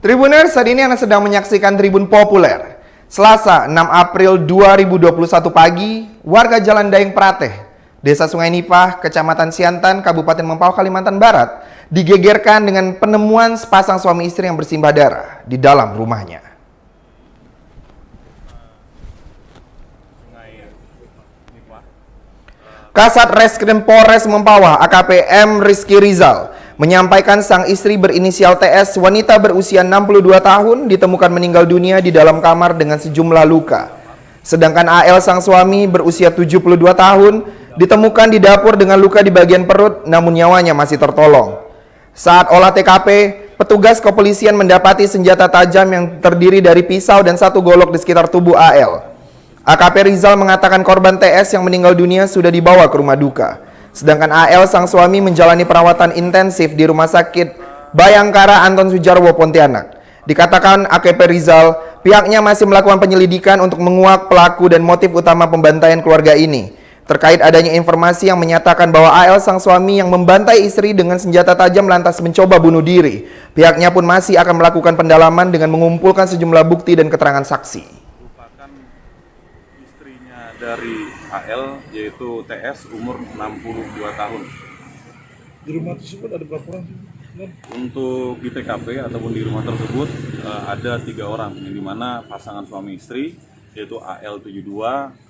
Tribuners, saat ini Anda sedang menyaksikan Tribun Populer. Selasa 6 April 2021 pagi, warga Jalan Daeng Prateh, Desa Sungai Nipah, Kecamatan Siantan, Kabupaten Mempawah, Kalimantan Barat, digegerkan dengan penemuan sepasang suami istri yang bersimbah darah di dalam rumahnya. Kasat Reskrim Polres Mempawah AKP M. Rizky Rizal menyampaikan sang istri berinisial TS, wanita berusia 62 tahun, ditemukan meninggal dunia di dalam kamar dengan sejumlah luka. Sedangkan AL sang suami berusia 72 tahun ditemukan di dapur dengan luka di bagian perut, namun nyawanya masih tertolong. Saat olah TKP, petugas kepolisian mendapati senjata tajam yang terdiri dari pisau dan satu golok di sekitar tubuh AL. AKP Rizal mengatakan korban TS yang meninggal dunia sudah dibawa ke rumah duka. Sedangkan AL sang suami menjalani perawatan intensif di Rumah Sakit Bayangkara Anton Sujarwo Pontianak. Dikatakan AKP Rizal, pihaknya masih melakukan penyelidikan untuk menguak pelaku dan motif utama pembantaian keluarga ini. Terkait adanya informasi yang menyatakan bahwa AL sang suami yang membantai istri dengan senjata tajam lantas mencoba bunuh diri. Pihaknya pun masih akan melakukan pendalaman dengan mengumpulkan sejumlah bukti dan keterangan saksi. Dari AL yaitu TS umur 62 tahun. Di rumah tersebut ada berapa orang? Untuk di TKP ataupun di rumah tersebut ada 3 orang, yang dimana pasangan suami istri yaitu AL 72,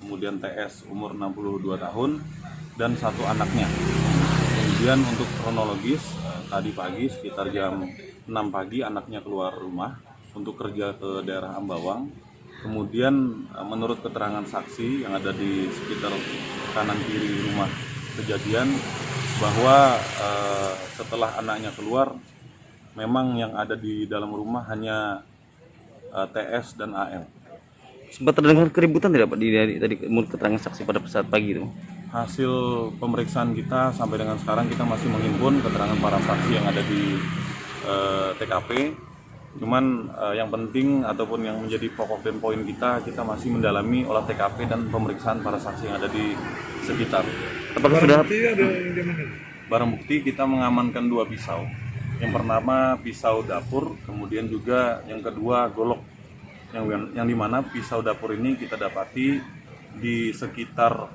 kemudian TS umur 62 tahun dan 1 anaknya. Kemudian untuk kronologis tadi pagi sekitar jam 6 pagi anaknya keluar rumah untuk kerja ke daerah Ambawang. Kemudian menurut keterangan saksi yang ada di sekitar kanan kiri rumah kejadian bahwa setelah anaknya keluar memang yang ada di dalam rumah hanya TS dan AL. Sempat terdengar keributan tidak Pak tadi menurut keterangan saksi pada saat pagi itu? Hasil pemeriksaan kita sampai dengan sekarang kita masih menghimpun keterangan para saksi yang ada di TKP. Cuman yang penting ataupun yang menjadi pokok dan poin kita masih mendalami olah TKP dan pemeriksaan para saksi yang ada di sekitar. Apakah sudah ada yang diamankan? Barang bukti kita mengamankan 2 pisau. Yang pertama pisau dapur, kemudian juga yang kedua golok. Yang dimana pisau dapur ini kita dapati di sekitar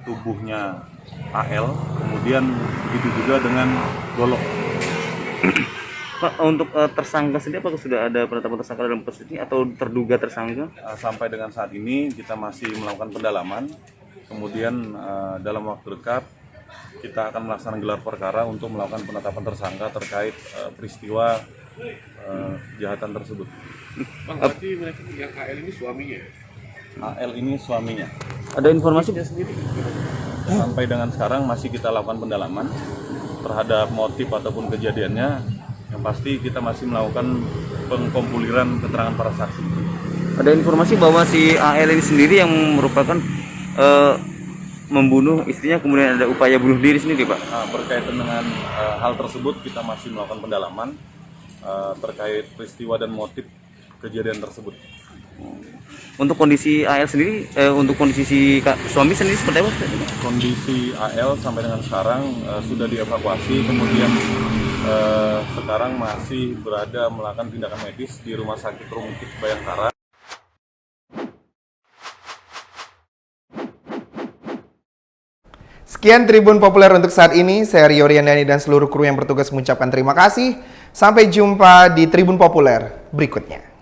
tubuhnya AL, kemudian begitu juga dengan golok. Pak, untuk tersangka sendiri apakah sudah ada penetapan tersangka dalam kasus ini atau terduga tersangka? Sampai dengan saat ini kita masih melakukan pendalaman, kemudian dalam waktu dekat kita akan melaksanakan gelar perkara untuk melakukan penetapan tersangka terkait peristiwa kejahatan tersebut. Bang, berarti mereka yang AL ini suaminya? AL ini suaminya. Ada informasi Sendiri? Sampai dengan sekarang masih kita lakukan pendalaman terhadap motif ataupun kejadiannya. Yang pasti kita masih melakukan pengkompuliran keterangan para saksi. Ada informasi bahwa si AL ini sendiri yang merupakan membunuh istrinya, kemudian ada upaya bunuh diri sendiri, Pak. Berkaitan dengan hal tersebut kita masih melakukan pendalaman terkait peristiwa dan motif kejadian tersebut. Untuk kondisi AL sendiri, untuk kondisi si suami sendiri seperti apa? Kondisi AL sampai dengan sekarang sudah dievakuasi, kemudian sekarang masih berada melakukan tindakan medis di Rumah Sakit Rumungkit Bayangkara. Sekian Tribun Populer untuk saat ini. Saya Rio Riandani dan seluruh kru yang bertugas mengucapkan terima kasih. Sampai jumpa di Tribun Populer berikutnya.